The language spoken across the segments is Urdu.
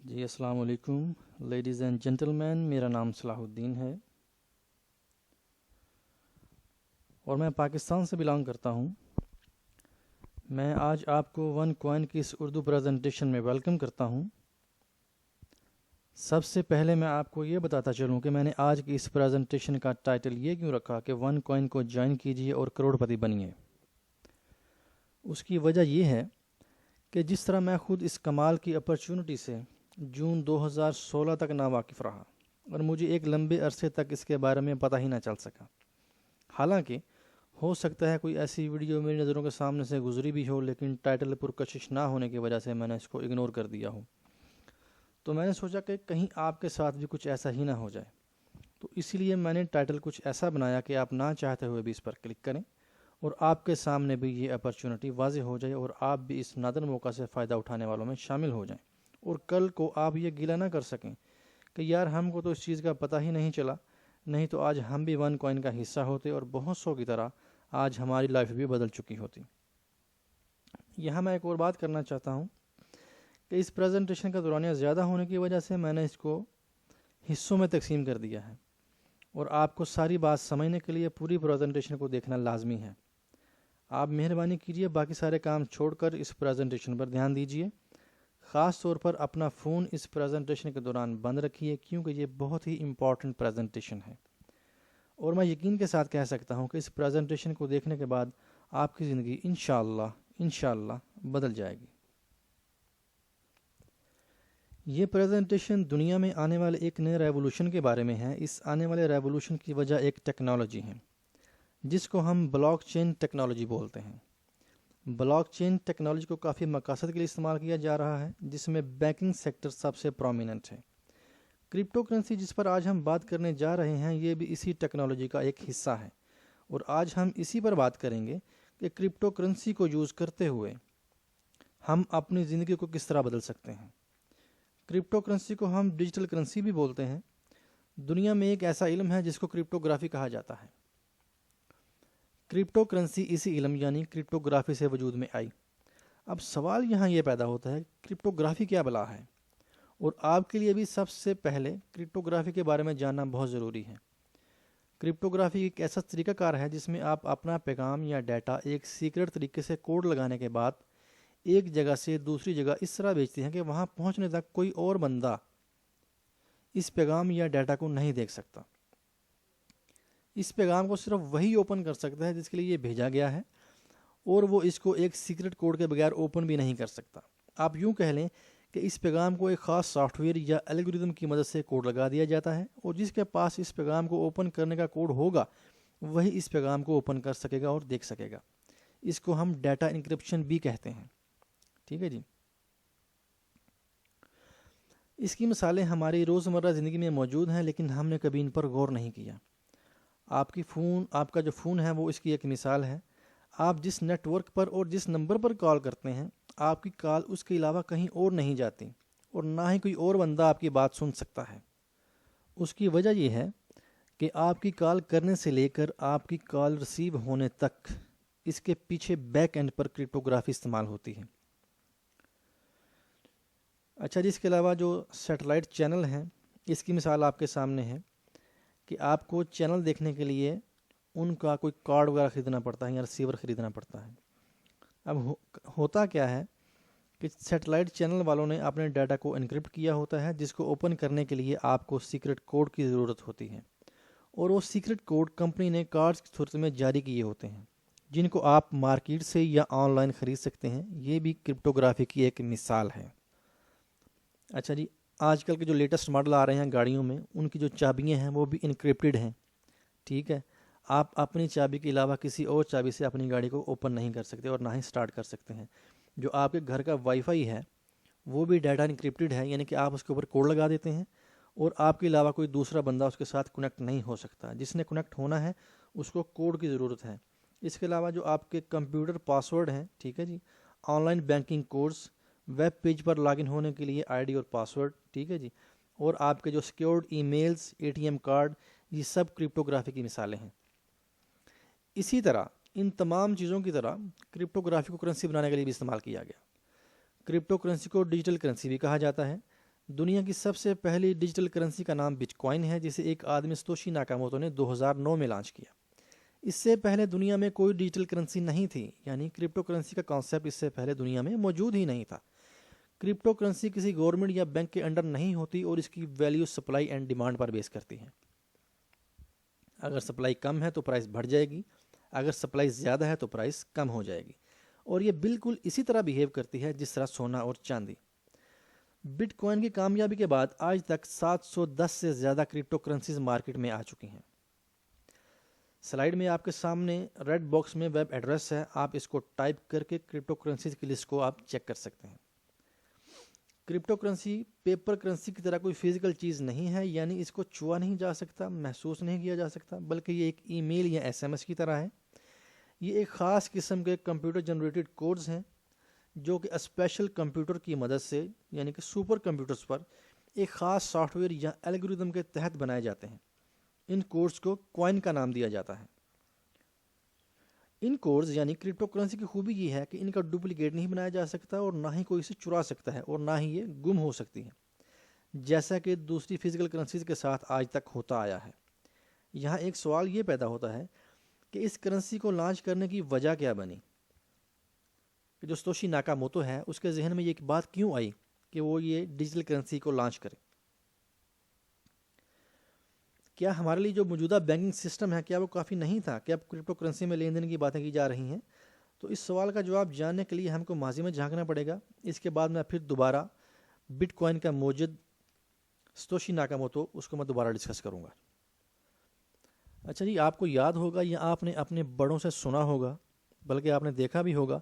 جی السلام علیکم لیڈیز اینڈ جنٹلمین، میرا نام صلاح الدین ہے اور میں پاکستان سے بلانگ کرتا ہوں۔ میں آج آپ کو ون کوائن کی اس اردو پریزنٹیشن میں ویلکم کرتا ہوں۔ سب سے پہلے میں آپ کو یہ بتاتا چلوں کہ میں نے آج کی اس پریزنٹیشن کا ٹائٹل یہ کیوں رکھا کہ ون کوائن کو جوائن کیجئے اور کروڑ پتی بنیے۔ اس کی وجہ یہ ہے کہ جس طرح میں خود اس کمال کی اپرچونٹی سے جون 2016 تک ناواقف رہا اور مجھے ایک لمبے عرصے تک اس کے بارے میں پتہ ہی نہ چل سکا۔ حالانکہ ہو سکتا ہے کوئی ایسی ویڈیو میری نظروں کے سامنے سے گزری بھی ہو، لیکن ٹائٹل پرکشش نہ ہونے کی وجہ سے میں نے اس کو اگنور کر دیا ہو۔ تو میں نے سوچا کہ کہیں آپ کے ساتھ بھی کچھ ایسا ہی نہ ہو جائے، تو اسی لیے میں نے ٹائٹل کچھ ایسا بنایا کہ آپ نہ چاہتے ہوئے بھی اس پر کلک کریں اور آپ کے سامنے بھی یہ اپرچونٹی واضح ہو جائے اور آپ بھی اس نادر موقع سے فائدہ اٹھانے والوں میں شامل ہو جائیں، اور کل کو آپ یہ گلہ نہ کر سکیں کہ یار ہم کو تو اس چیز کا پتہ ہی نہیں چلا، نہیں تو آج ہم بھی ون کوائن کا حصہ ہوتے اور بہت سو کی طرح آج ہماری لائف بھی بدل چکی ہوتی۔ یہاں میں ایک اور بات کرنا چاہتا ہوں کہ اس پریزنٹیشن کا دورانیہ زیادہ ہونے کی وجہ سے میں نے اس کو حصوں میں تقسیم کر دیا ہے اور آپ کو ساری بات سمجھنے کے لیے پوری پریزنٹیشن کو دیکھنا لازمی ہے۔ آپ مہربانی کیجئے باقی سارے کام چھوڑ کر اس پریزنٹیشن پر دھیان دیجئے۔ خاص طور پر اپنا فون اس پریزنٹیشن کے دوران بند رکھیے کیونکہ یہ بہت ہی امپورٹنٹ پریزنٹیشن ہے، اور میں یقین کے ساتھ کہہ سکتا ہوں کہ اس پریزنٹیشن کو دیکھنے کے بعد آپ کی زندگی انشاءاللہ بدل جائے گی۔ یہ پریزنٹیشن دنیا میں آنے والے ایک نئے ریولوشن کے بارے میں ہے۔ اس آنے والے ریولوشن کی وجہ ایک ٹیکنالوجی ہے جس کو ہم بلاک چین ٹیکنالوجی بولتے ہیں۔ بلاک چین ٹیکنالوجی کو کافی مقاصد کے لیے استعمال کیا جا رہا ہے، جس میں بینکنگ سیکٹر سب سے پرومیننٹ ہے۔ کرپٹو کرنسی جس پر آج ہم بات کرنے جا رہے ہیں، یہ بھی اسی ٹیکنالوجی کا ایک حصہ ہے، اور آج ہم اسی پر بات کریں گے کہ کرپٹو کرنسی کو یوز کرتے ہوئے ہم اپنی زندگی کو کس طرح بدل سکتے ہیں۔ کرپٹو کرنسی کو ہم ڈیجیٹل کرنسی بھی بولتے ہیں۔ دنیا میں ایک ایسا علم ہے جس کو کرپٹوگرافی کہا جاتا ہے۔ کرپٹو کرنسی اسی علم یعنی کرپٹوگرافی سے وجود میں آئی۔ اب سوال یہاں یہ پیدا ہوتا ہے کرپٹوگرافی کیا بلا ہے، اور آپ کے لیے بھی سب سے پہلے کرپٹوگرافی کے بارے میں جاننا بہت ضروری ہے۔ کرپٹوگرافی ایک ایسا طریقہ کار ہے جس میں آپ اپنا پیغام یا ڈیٹا ایک سیکرٹ طریقے سے کوڈ لگانے کے بعد ایک جگہ سے دوسری جگہ اس طرح بھیجتے ہیں کہ وہاں پہنچنے تک کوئی اور بندہ اس پیغام یا ڈیٹا کو نہیں دیکھ سکتا۔ اس پیغام کو صرف وہی اوپن کر سکتا ہے جس کے لیے یہ بھیجا گیا ہے، اور وہ اس کو ایک سیکرٹ کوڈ کے بغیر اوپن بھی نہیں کر سکتا۔ آپ یوں کہہ لیں کہ اس پیغام کو ایک خاص سافٹ ویئر یا الگوریدم کی مدد سے کوڈ لگا دیا جاتا ہے، اور جس کے پاس اس پیغام کو اوپن کرنے کا کوڈ ہوگا وہی اس پیغام کو اوپن کر سکے گا اور دیکھ سکے گا۔ اس کو ہم ڈیٹا انکرپشن بھی کہتے ہیں۔ ٹھیک ہے جی۔ اس کی مثالیں ہماری روزمرہ زندگی میں موجود ہیں، لیکن ہم نے کبھی ان پر غور نہیں کیا۔ آپ کا جو فون ہے وہ اس کی ایک مثال ہے۔ آپ جس نیٹ ورک پر اور جس نمبر پر کال کرتے ہیں، آپ کی کال اس کے علاوہ کہیں اور نہیں جاتی، اور نہ ہی کوئی اور بندہ آپ کی بات سن سکتا ہے۔ اس کی وجہ یہ ہے کہ آپ کی کال کرنے سے لے کر آپ کی کال ریسیو ہونے تک اس کے پیچھے بیک اینڈ پر کرپٹوگرافی استعمال ہوتی ہے۔ اچھا جی، اس کے علاوہ جو سیٹلائٹ چینل ہیں، اس کی مثال آپ کے سامنے ہے کہ آپ کو چینل دیکھنے کے لیے ان کا کوئی کارڈ وغیرہ خریدنا پڑتا ہے یا ریسیور خریدنا پڑتا ہے۔ اب ہوتا کیا ہے کہ سیٹلائٹ چینل والوں نے اپنے ڈیٹا کو انکرپٹ کیا ہوتا ہے، جس کو اوپن کرنے کے لیے آپ کو سیکرٹ کوڈ کی ضرورت ہوتی ہے، اور وہ سیکرٹ کوڈ کمپنی نے کارڈز کی صورت میں جاری کیے ہوتے ہیں، جن کو آپ مارکیٹ سے یا آن لائن خرید سکتے ہیں۔ یہ بھی کرپٹوگرافی کی ایک مثال ہے۔ اچھا جی، آج کل کے جو لیٹسٹ ماڈل آ رہے ہیں گاڑیوں میں، ان کی جو چابیاں ہیں وہ بھی انکرپٹڈ ہیں۔ ٹھیک ہے، آپ اپنی چابی کے علاوہ کسی اور چابی سے اپنی گاڑی کو اوپن نہیں کر سکتے اور نہ ہی سٹارٹ کر سکتے ہیں۔ جو آپ کے گھر کا وائی فائی ہے وہ بھی ڈیٹا انکرپٹڈ ہے، یعنی کہ آپ اس کے اوپر کوڈ لگا دیتے ہیں اور آپ کے علاوہ کوئی دوسرا بندہ اس کے ساتھ کنیکٹ نہیں ہو سکتا۔ جس نے کنیکٹ ہونا ہے اس کو کوڈ کی ضرورت ہے۔ اس کے علاوہ جو آپ کے کمپیوٹر پاسورڈ ہیں، ٹھیک ہے جی، online banking codes, web page پر لاگ ان ہونے کے لیے آئی ڈی اور پاسورڈ، ٹھیک ہے جی، اور آپ کے جو secured emails, A T M card, یہ سب کرپٹوگرافی کی مثالیں ہیں۔ اسی طرح ان تمام چیزوں کی طرح کرپٹوگرافی کو کرنسی بنانے کے لیے بھی استعمال کیا گیا۔ کرپٹو کرنسی کو ڈیجیٹل کرنسی بھی کہا جاتا ہے۔ دنیا کی سب سے پہلی ڈیجیٹل کرنسی کا نام بٹ کوائن ہے، جسے ایک آدمی ساتوشی ناکاموتو نے 2009 میں لانچ کیا۔ اس سے پہلے دنیا میں کوئی ڈیجیٹل کرنسی نہیں تھی، یعنی کرپٹو کرنسی کا کانسیپٹ اس سے پہلے دنیا میں موجود ہی نہیں تھا۔ کرپٹو کرنسی کسی گورنمنٹ یا بینک کے انڈر نہیں ہوتی اور اس کی ویلیو سپلائی اینڈ ڈیمانڈ پر بیس کرتی ہے۔ اگر سپلائی کم ہے تو پرائس بڑھ جائے گی، اگر سپلائی زیادہ ہے تو پرائس کم ہو جائے گی، اور یہ بالکل اسی طرح بیہیو کرتی ہے جس طرح سونا اور چاندی۔ بٹ کوائن کی کامیابی کے بعد آج تک 710 سے زیادہ کرپٹو کرنسیز مارکیٹ میں آ چکی ہیں۔ سلائیڈ میں آپ کے سامنے ریڈ باکس میں ویب ایڈریس ہے، آپ اس کو ٹائپ کر کے کرپٹو کرنسیز کی لسٹ کو آپ چیک کر سکتے ہیں۔ کرپٹو کرنسی پیپر کرنسی کی طرح کوئی فزیکل چیز نہیں ہے، یعنی اس کو چھوا نہیں جا سکتا، محسوس نہیں کیا جا سکتا، بلکہ یہ ایک ای میل یا ایس ایم ایس کی طرح ہے۔ یہ ایک خاص قسم کے کمپیوٹر جنریٹڈ کوڈز ہیں جو کہ اسپیشل کمپیوٹر کی مدد سے، یعنی کہ سپر کمپیوٹرز پر ایک خاص سافٹ ویئر یا الگوریدم کے تحت بنائے جاتے ہیں۔ ان کوڈز کو کوائن کا نام دیا جاتا ہے۔ ان کوڈز یعنی کرپٹو کرنسی کی خوبی یہ ہے کہ ان کا ڈپلیکیٹ نہیں بنایا جا سکتا اور نہ ہی کوئی اسے چرا سکتا ہے اور نہ ہی یہ گم ہو سکتی ہیں، جیسا کہ دوسری فزیکل کرنسیز کے ساتھ آج تک ہوتا آیا ہے۔ یہاں ایک سوال یہ پیدا ہوتا ہے کہ اس کرنسی کو لانچ کرنے کی وجہ کیا بنی، کہ جو ساتوشی ناکاموتو ہے اس کے ذہن میں یہ بات کیوں آئی کہ وہ یہ ڈیجیٹل کرنسی کو لانچ کرے۔ کیا ہمارے لیے جو موجودہ بینکنگ سسٹم ہے کیا وہ کافی نہیں تھا کہ اب کرپٹو کرنسی میں لین دین کی باتیں کی جا رہی ہیں؟ تو اس سوال کا جواب جاننے کے لیے ہم کو ماضی میں جھانکنا پڑے گا۔ اس کے بعد میں پھر دوبارہ بٹ کوائن کا موجد ساتوشی ناکاموتو اس کو میں دوبارہ ڈسکس کروں گا۔ اچھا جی، آپ کو یاد ہوگا یا آپ نے اپنے بڑوں سے سنا ہوگا، بلکہ آپ نے دیکھا بھی ہوگا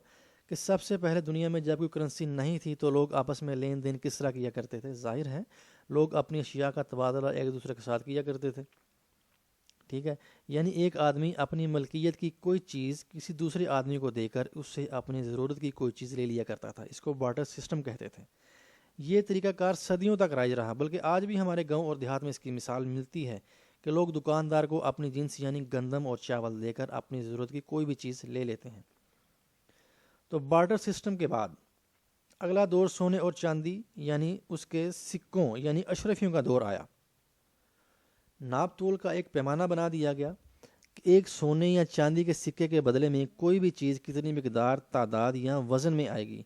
کہ سب سے پہلے دنیا میں جب کوئی کرنسی نہیں تھی تو لوگ آپس میں لین دین کس طرح کیا کرتے تھے؟ ظاہر ہے لوگ اپنی اشیاء کا تبادلہ ایک دوسرے کے ساتھ کیا کرتے تھے، ٹھیک ہے؟ یعنی ایک آدمی اپنی ملکیت کی کوئی چیز کسی دوسرے آدمی کو دے کر اس سے اپنی ضرورت کی کوئی چیز لے لیا کرتا تھا، اس کو بارٹر سسٹم کہتے تھے۔ یہ طریقہ کار صدیوں تک رائج رہا، بلکہ آج بھی ہمارے گاؤں اور دیہات میں اس کی مثال ملتی ہے کہ لوگ دکاندار کو اپنی جنس یعنی گندم اور چاول دے کر اپنی ضرورت کی کوئی بھی چیز لے لیتے ہیں۔ تو بارٹر سسٹم کے بعد اگلا دور سونے اور چاندی یعنی اس کے سکوں یعنی اشرفیوں کا دور آیا۔ ناپ تول کا ایک پیمانہ بنا دیا گیا کہ ایک سونے یا چاندی کے سکے کے بدلے میں کوئی بھی چیز کتنی مقدار، تعداد یا وزن میں آئے گی۔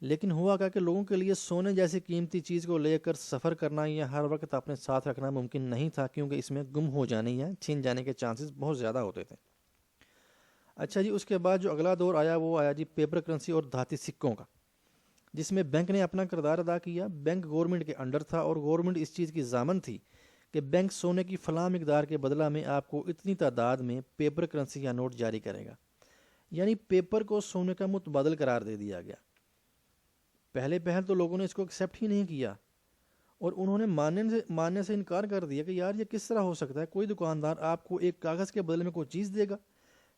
لیکن ہوا کہ لوگوں کے لیے سونے جیسی قیمتی چیز کو لے کر سفر کرنا یا ہر وقت اپنے ساتھ رکھنا ممکن نہیں تھا، کیونکہ اس میں گم ہو جانے یا چھین جانے کے چانسز بہت زیادہ ہوتے تھے۔ اچھا جی، اس کے بعد جو اگلا دور آیا وہ آیا جی پیپر کرنسی اور دھاتی سکوں کا، جس میں بینک نے اپنا کردار ادا کیا۔ بینک گورنمنٹ کے انڈر تھا اور گورنمنٹ اس چیز کی ضامن تھی کہ بینک سونے کی فلاں مقدار کے بدلہ میں آپ کو اتنی تعداد میں پیپر کرنسی یا نوٹ جاری کرے گا، یعنی پیپر کو سونے کا متبادل قرار دے دیا گیا۔ پہلے تو لوگوں نے اس کو ایکسیپٹ ہی نہیں کیا اور انہوں نے ماننے سے انکار کر دیا کہ یار یہ کس طرح ہو سکتا ہے، کوئی دکاندار آپ کو ایک کاغذ کے بدلے میں کوئی چیز دے گا۔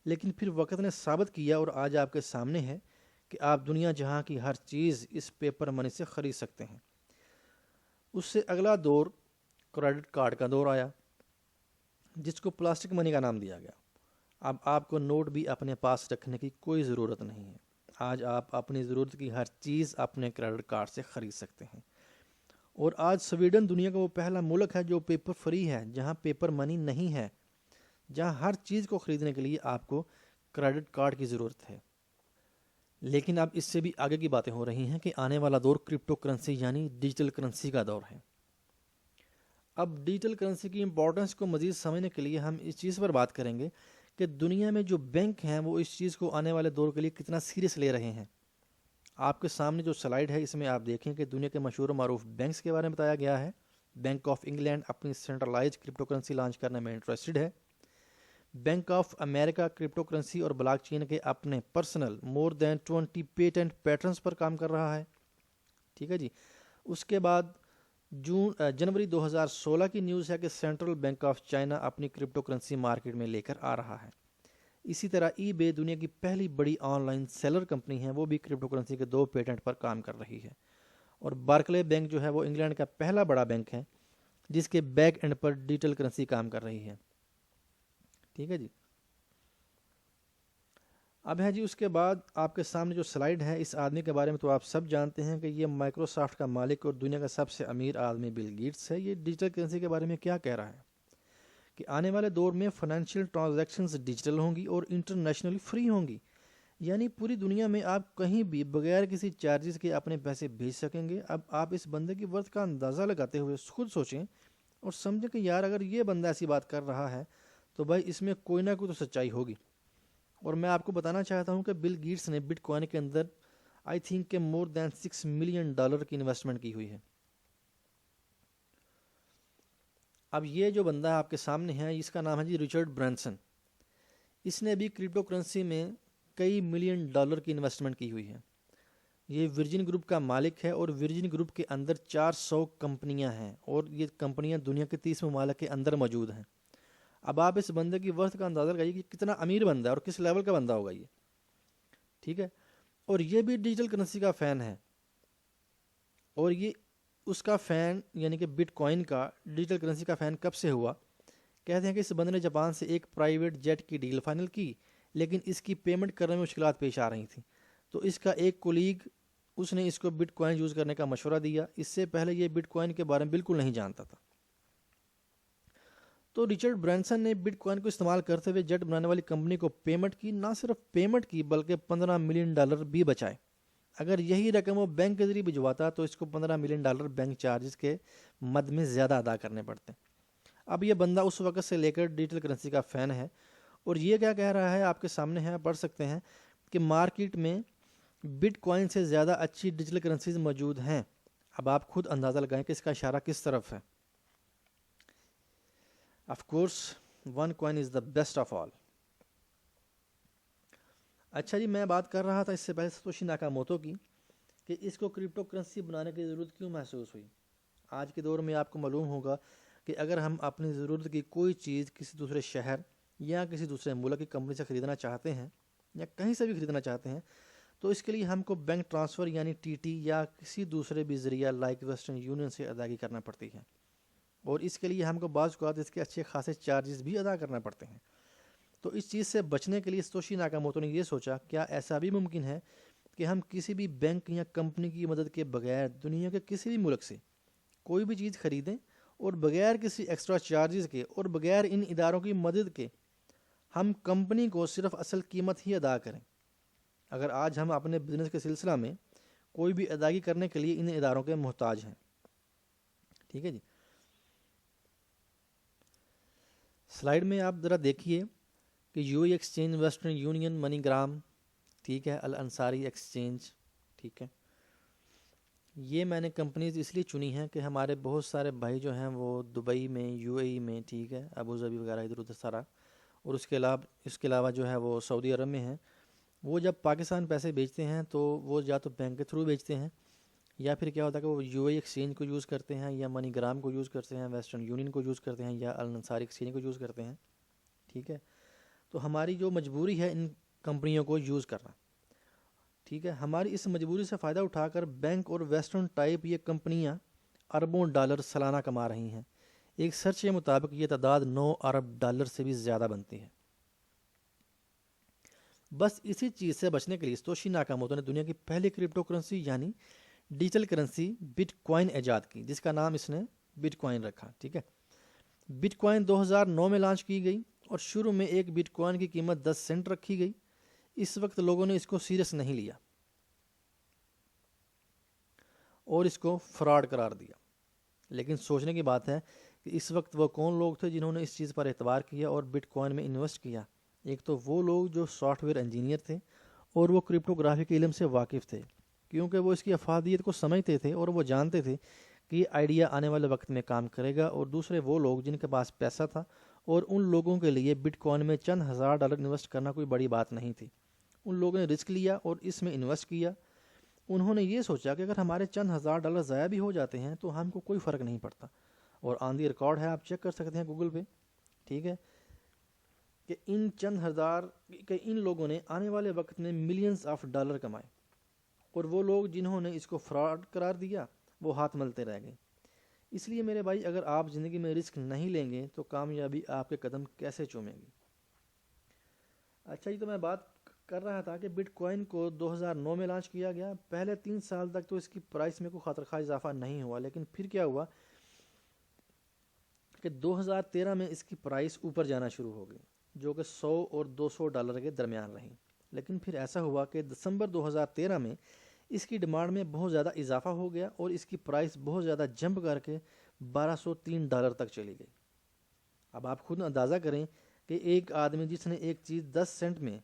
لیکن پھر وقت نے ثابت کیا اور آج آپ کے سامنے ہے کہ آپ دنیا جہاں کی ہر چیز اس پیپر منی سے خرید سکتے ہیں۔ اس سے اگلا دور کریڈٹ کارڈ کا دور آیا، جس کو پلاسٹک منی کا نام دیا گیا۔ اب آپ کو نوٹ بھی اپنے پاس رکھنے کی کوئی ضرورت نہیں ہے، آج آپ اپنی ضرورت کی ہر چیز اپنے کریڈٹ کارڈ سے خرید سکتے ہیں۔ اور آج سویڈن دنیا کا وہ پہلا ملک ہے جو پیپر فری ہے، جہاں پیپر منی نہیں ہے، جہاں ہر چیز کو خریدنے کے لیے آپ کو کریڈٹ کارڈ کی ضرورت ہے۔ لیکن اب اس سے بھی آگے کی باتیں ہو رہی ہیں کہ آنے والا دور کرپٹو کرنسی یعنی ڈیجیٹل کرنسی کا دور ہے۔ اب ڈیجیٹل کرنسی کی امپورٹنس کو مزید سمجھنے کے لیے ہم اس چیز پر بات کریں گے کہ دنیا میں جو بینک ہیں وہ اس چیز کو آنے والے دور کے لیے کتنا سیریس لے رہے ہیں۔ آپ کے سامنے جو سلائیڈ ہے اس میں آپ دیکھیں کہ دنیا کے مشہور و معروف بینکس کے بارے میں بتایا گیا ہے۔ بینک آف انگلینڈ اپنی سینٹرلائز کرپٹو کرنسی لانچ کرنے میں انٹرسٹڈ ہے۔ Bank of America crypto currency اور بلاک چین کے اپنے پرسنل مور دین 20 پیٹنٹ پیٹرنز پر کام کر رہا ہے، ٹھیک ہے جی۔ اس کے بعد جنوری 2016 کی نیوز ہے کہ سینٹرل بینک آف چائنا اپنی کرپٹو کرنسی مارکیٹ میں لے کر آ رہا ہے۔ اسی طرح ای بے دنیا کی پہلی بڑی آن لائن سیلر کمپنی ہے، وہ بھی کرپٹو کرنسی کے 2 پیٹنٹ پر کام کر رہی ہے۔ اور بارکلے بینک جو ہے وہ انگلینڈ کا پہلا بڑا بینک ہے جس کے بیک اینڈ پر ڈیجیٹل کرنسی کام کر رہی ہے، ٹھیک ہے جی۔ اب ہے جی اس کے بعد آپ کے سامنے جو سلائیڈ ہے، اس آدمی کے بارے میں تو آپ سب جانتے ہیں کہ یہ مائکروسافٹ کا مالک اور دنیا کا سب سے امیر آدمی بل گیٹس ہے۔ یہ ڈیجیٹل کرنسی کے بارے میں کیا کہہ رہا ہے کہ آنے والے دور میں فائنینشیل ٹرانزیکشنز ڈیجیٹل ہوں گی اور انٹرنیشنلی فری ہوں گی، یعنی پوری دنیا میں آپ کہیں بھی بغیر کسی چارجز کے اپنے پیسے بھیج سکیں گے۔ اب آپ اس بندے کی ورتھ کا اندازہ لگاتے ہوئے خود سوچیں اور سمجھیں کہ یار اگر یہ بندہ ایسی بات کر رہا ہے تو بھائی اس میں کوئی نہ کوئی تو سچائی ہوگی۔ اور میں آپ کو بتانا چاہتا ہوں کہ بل گیٹس نے بٹ کوائن کے اندر آئی تھنک کہ مور دین $6 ملین کی انویسٹمنٹ کی ہوئی ہے۔ اب یہ جو بندہ آپ کے سامنے ہے اس کا نام ہے جی رچرڈ برینسن۔ اس نے بھی کرپٹو کرنسی میں کئی ملین ڈالر کی انویسٹمنٹ کی ہوئی ہے۔ یہ ورجن گروپ کا مالک ہے اور ورجن گروپ کے اندر 400 کمپنیاں ہیں اور یہ کمپنیاں دنیا کے 30 ممالک کے اندر موجود ہیں۔ اب آپ اس بندے کی ورتھ کا اندازہ لگائیے کہ کتنا امیر بندہ ہے اور کس لیول کا بندہ ہوگا یہ، ٹھیک ہے۔ اور یہ بھی ڈیجیٹل کرنسی کا فین ہے، اور یہ اس کا فین یعنی کہ بٹ کوائن کا ڈیجیٹل کرنسی کا فین کب سے ہوا؟ کہتے ہیں کہ اس بندے نے جاپان سے ایک پرائیویٹ جیٹ کی ڈیل فائنل کی، لیکن اس کی پیمنٹ کرنے میں مشکلات پیش آ رہی تھیں، تو اس کا ایک کولیگ اس نے اس کو بٹ کوائن یوز کرنے کا مشورہ دیا۔ اس سے پہلے یہ بٹ کوائن کے بارے میں بالکل نہیں جانتا تھا، تو رچرڈ برینسن نے بٹ کوائن کو استعمال کرتے ہوئے جیٹ بنانے والی کمپنی کو پیمنٹ کی، نہ صرف پیمنٹ کی بلکہ $15 ملین بھی بچائے۔ اگر یہی رقم وہ بینک کے ذریعے بھجواتا تو اس کو $15 ملین بینک چارجز کے مد میں زیادہ ادا کرنے پڑتے۔ اب یہ بندہ اس وقت سے لے کر ڈیجیٹل کرنسی کا فین ہے، اور یہ کیا کہہ رہا ہے آپ کے سامنے ہے، پڑھ سکتے ہیں کہ مارکیٹ میں بٹ کوائن سے زیادہ اچھی ڈیجیٹل کرنسیز موجود ہیں۔ اب آپ خود اندازہ لگائیں کہ اس کا اشارہ کس طرف ہے۔ Of course one coin is the best of all. اچھا جی، میں بات کر رہا تھا اس سے پہلے ساتوشی ناکاموتو کی کہ اس کو کرپٹو کرنسی بنانے کی ضرورت کیوں محسوس ہوئی۔ آج کے دور میں آپ کو معلوم ہوگا کہ اگر ہم اپنی ضرورت کی کوئی چیز کسی دوسرے شہر یا کسی دوسرے ملک کی کمپنی سے خریدنا چاہتے ہیں یا کہیں سے بھی خریدنا چاہتے ہیں تو اس کے لیے ہم کو بینک ٹرانسفر یعنی ٹی ٹی یا کسی دوسرے بھی ذریعہ لائک ویسٹرن یونین سے ادائیگی کرنا پڑتی ہے، اور اس کے لیے ہم کو بعض اوقات اس کے اچھے خاصے چارجز بھی ادا کرنا پڑتے ہیں۔ تو اس چیز سے بچنے کے لیے ساتوشی ناکاموتو نے یہ سوچا کیا ایسا بھی ممکن ہے کہ ہم کسی بھی بینک یا کمپنی کی مدد کے بغیر دنیا کے کسی بھی ملک سے کوئی بھی چیز خریدیں اور بغیر کسی ایکسٹرا چارجز کے اور بغیر ان اداروں کی مدد کے ہم کمپنی کو صرف اصل قیمت ہی ادا کریں۔ اگر آج ہم اپنے بزنس کے سلسلہ میں کوئی بھی ادائیگی کرنے کے لیے ان اداروں کے محتاج ہیں، ٹھیک ہے جی۔ سلائیڈ میں آپ ذرا دیکھیے کہ you a exchange, western union, money gram, ٹھیک ہے، الانصاری ایکسچینج، ٹھیک ہے۔ یہ میں نے کمپنیز اس لیے چنی ہیں کہ ہمارے بہت سارے بھائی جو ہیں وہ دبئی میں، یو اے ای میں، ٹھیک ہے، ابو ظبی وغیرہ ادھر ادھر سارا، اور اس کے علاوہ جو ہے وہ سعودی عرب میں ہیں۔ وہ جب پاکستان پیسے بیچتے ہیں تو وہ یا تو بینک کے تھرو بیچتے ہیں یا پھر کیا ہوتا ہے کہ وہ یو اے ایکسچینج کو یوز کرتے ہیں یا منی گرام کو یوز کرتے ہیں، ویسٹرن یونین کو یوز کرتے ہیں یا الانصاری ایکسچینج کو یوز کرتے ہیں، ٹھیک ہے۔ تو ہماری جو مجبوری ہے ان کمپنیوں کو یوز کرنا، ٹھیک ہے، ہماری اس مجبوری سے فائدہ اٹھا کر بینک اور ویسٹرن ٹائپ یہ کمپنیاں اربوں ڈالر سالانہ کما رہی ہیں۔ ایک سرچ کے مطابق یہ تعداد $9 ارب سے بھی زیادہ بنتی ہے۔ بس اسی چیز سے بچنے کے لیے ساتوشی ناکاموتو نے دنیا کی پہلی کرپٹو کرنسی یعنی ڈیجیٹل کرنسی بٹ کوائن ایجاد کی، جس کا نام اس نے بٹ کوائن رکھا، ٹھیک ہے۔ بٹ کوائن 2009 میں لانچ کی گئی اور شروع میں ایک بٹ کوائن کی قیمت 10 سینٹ رکھی گئی۔ اس وقت لوگوں نے اس کو سیریس نہیں لیا اور اس کو فراڈ قرار دیا، لیکن سوچنے کی بات ہے کہ اس وقت وہ کون لوگ تھے جنہوں نے اس چیز پر اعتبار کیا اور بٹ کوائن میں انویسٹ کیا۔ ایک تو وہ لوگ جو سافٹ ویئر انجینئر تھے اور وہ کرپٹوگرافی کے علم سے واقف تھے، کیونکہ وہ اس کی افادیت کو سمجھتے تھے اور وہ جانتے تھے کہ یہ آئیڈیا آنے والے وقت میں کام کرے گا۔ اور دوسرے وہ لوگ جن کے پاس پیسہ تھا اور ان لوگوں کے لیے بٹ کوائن میں چند ہزار ڈالر انویسٹ کرنا کوئی بڑی بات نہیں تھی۔ ان لوگوں نے رسک لیا اور اس میں انویسٹ کیا۔ انہوں نے یہ سوچا کہ اگر ہمارے چند ہزار ڈالر ضائع بھی ہو جاتے ہیں تو ہم کو کوئی فرق نہیں پڑتا، اور آن دی ریکارڈ ہے، آپ چیک کر سکتے ہیں گوگل پہ، ٹھیک ہے، کہ ان لوگوں نے آنے والے وقت میں ملینز آف ڈالر کمائے، اور وہ لوگ جنہوں نے اس کو فراڈ قرار دیا وہ ہاتھ ملتے رہ گئے۔ اس لیے میرے بھائی اگر آپ زندگی میں رسک نہیں لیں گے تو کامیابی آپ کے قدم کیسے چومے گی۔ اچھا جی، تو میں بات کر رہا تھا کہ بٹ کوائن کو 2009 میں لانچ کیا گیا. پہلے 3 سال تک تو اس کی پرائس میں کوئی خاطر خواہ اضافہ نہیں ہوا، لیکن پھر کیا ہوا کہ 2013 میں اس کی پرائس اوپر جانا شروع ہو گئی، جو کہ $100 اور $200 کے درمیان رہی. لیکن پھر ایسا ہوا کہ دسمبر 2013 میں اس کی ڈیمانڈ میں بہت زیادہ اضافہ ہو گیا اور اس کی پرائس بہت زیادہ جمپ کر کے $1203 تک چلی گئی. اب آپ خود اندازہ کریں کہ ایک آدمی جس نے ایک چیز 10 سینٹ میں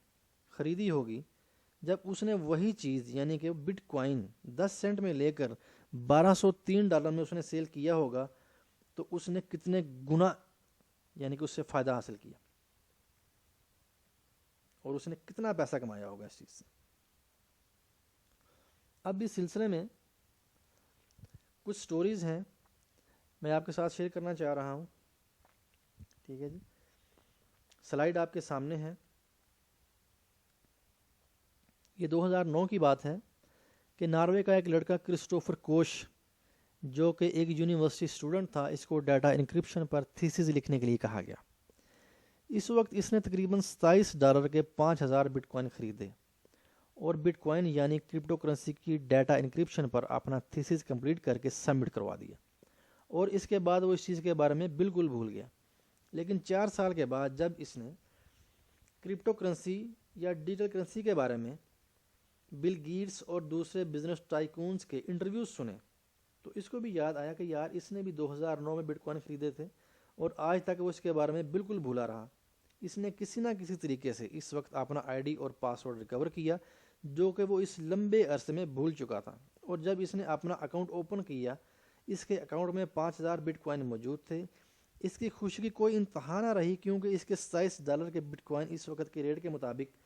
خریدی ہوگی، جب اس نے وہی چیز یعنی کہ بٹ کوائن 10 سینٹ میں لے کر $1203 میں اس نے سیل کیا ہوگا، تو اس نے کتنے گنا یعنی کہ اس سے فائدہ حاصل کیا اور اس نے کتنا پیسہ کمایا ہوگا اس چیز سے. اب اس سلسلے میں کچھ سٹوریز ہیں میں آپ کے ساتھ شیئر کرنا چاہ رہا ہوں. ٹھیک ہے جی، سلائیڈ آپ کے سامنے ہے. یہ 2009 کی بات ہے کہ ناروے کا ایک لڑکا کرسٹوفر کوش، جو کہ ایک یونیورسٹی اسٹوڈنٹ تھا، اس کو ڈیٹا انکرپشن پر تھیسس لکھنے کے لیے کہا گیا. اس وقت اس نے تقریباً $27 کے 5000 بٹ کوائن خریدے اور بٹ کوائن یعنی کرپٹو کرنسی کی ڈیٹا انکرپشن پر اپنا تھیسس کمپلیٹ کر کے سبمٹ کروا دیا، اور اس کے بعد وہ اس چیز کے بارے میں بالکل بھول گیا. لیکن 4 سال کے بعد جب اس نے کرپٹو کرنسی یا ڈیجیٹل کرنسی کے بارے میں بل گیٹس اور دوسرے بزنس ٹائکونز کے انٹرویوز سنے، تو اس کو بھی یاد آیا کہ یار اس نے بھی 2009 میں بٹ کوائن خریدے تھے اور آج تک وہ اس کے بارے میں بالکل بھولا رہا. اس نے کسی نہ کسی طریقے سے اس وقت اپنا آئی ڈی اور پاسورڈ ریکور کیا، جو کہ وہ اس لمبے عرصے میں بھول چکا تھا. اور جب اس نے اپنا اکاؤنٹ اوپن کیا، اس کے اکاؤنٹ میں 5000 بٹ کوائن موجود تھے. اس کی خوشی کی کوئی انتہا نہ رہی، کیونکہ اس کے $27 کے بٹ کوائن اس وقت کے ریٹ کے مطابق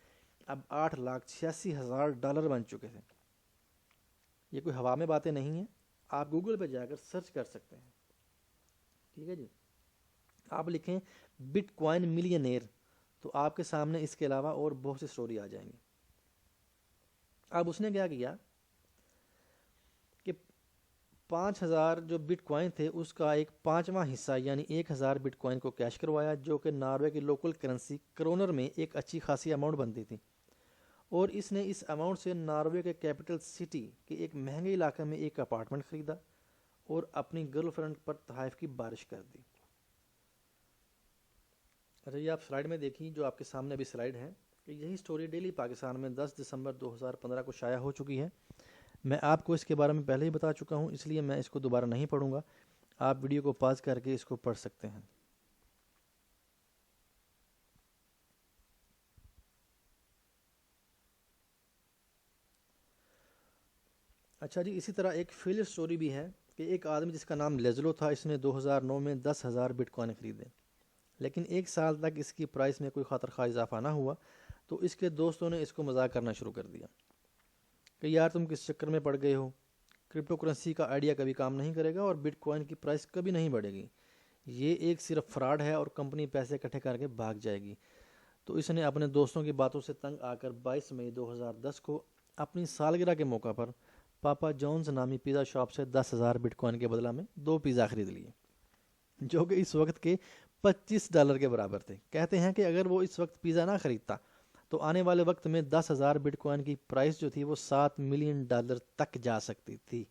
اب $8,86,000 بن چکے تھے. یہ کوئی ہوا میں باتیں نہیں ہیں، آپ گوگل پہ جا کر سرچ کر سکتے ہیں. ٹھیک ہے جی، آپ لکھیں بٹ کوائن ملینئر تو آپ کے سامنے اس کے علاوہ اور بہت سی سٹوری آ جائیں گی. اب اس نے کیا کیا کہ 5000 جو بٹ کوائن تھے اس کا ایک 5واں حصہ یعنی 1000 بٹ کوائن کو کیش کروایا، جو کہ ناروے کی لوکل کرنسی کرونر میں ایک اچھی خاصی اماؤنٹ بنتی تھی. اور اس نے اس اماؤنٹ سے ناروے کے کیپٹل سٹی کے ایک مہنگے علاقے میں ایک اپارٹمنٹ خریدا اور اپنی گرل فرینڈ پر تحائف کی بارش کر دی. اچھا یہ آپ سلائیڈ میں دیکھیں، جو آپ کے سامنے ابھی سلائیڈ ہے، کہ یہی سٹوری ڈیلی پاکستان میں 10 دسمبر 2015 کو شائع ہو چکی ہے. میں آپ کو اس کے بارے میں پہلے ہی بتا چکا ہوں، اس لیے میں اس کو دوبارہ نہیں پڑھوں گا. آپ ویڈیو کو پاز کر کے اس کو پڑھ سکتے ہیں. اچھا جی، اسی طرح ایک فیلر سٹوری بھی ہے کہ ایک آدمی جس کا نام لیزلو تھا، اس نے 2009 میں 10,000 بٹ کوائن خریدے، لیکن 1 سال تک اس کی پرائس میں کوئی خاطر خواہ اضافہ نہ ہوا. تو اس کے دوستوں نے اس کو مذاق کرنا شروع کر دیا کہ یار تم کس چکر میں پڑ گئے ہو، کرپٹو کرنسی کا آئیڈیا کبھی کام نہیں کرے گا اور بٹ کوائن کی پرائس کبھی نہیں بڑھے گی، یہ ایک صرف فراڈ ہے اور کمپنی پیسے اکٹھے کر کے بھاگ جائے گی. تو اس نے اپنے دوستوں کی باتوں سے تنگ آ کر 22 مئی 2010 کو اپنی سالگرہ کے موقع پر پاپا جونز نامی پیزا شاپ سے 10,000 بٹ کوائن کے بدلہ میں 2 پیزا خرید لیے، جو کہ اس وقت کے $25 کے برابر تھے. کہتے ہیں کہ اگر وہ اس وقت پیزا نہ خریدتا تو آنے والے وقت میں 10,000 بٹ کوائن کی پرائس جو تھی وہ $7 ملین تک جا سکتی تھی.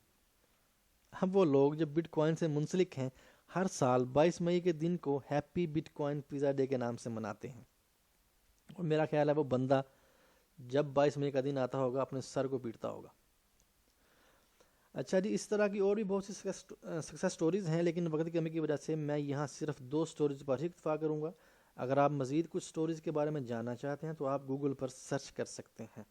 اب وہ لوگ جو بٹ کوائن سے منسلک ہیں ہر سال 22 مئی کے دن کو happy but coin pizza day کے نام سے مناتے ہیں، اور میرا خیال ہے وہ بندہ جب 22 مئی کا دن آتا ہوگا اپنے سر کو پیٹتا ہوگا. اچھا جی، اس طرح کی اور بھی بہت سی سکسیس سٹوریز ہیں، لیکن وقت کی کمی کی وجہ سے میں یہاں صرف 2 سٹوریز پر ہی اکتفا کروں گا. اگر آپ مزید کچھ سٹوریز کے بارے میں جاننا چاہتے ہیں تو آپ گوگل پر سرچ کر سکتے ہیں.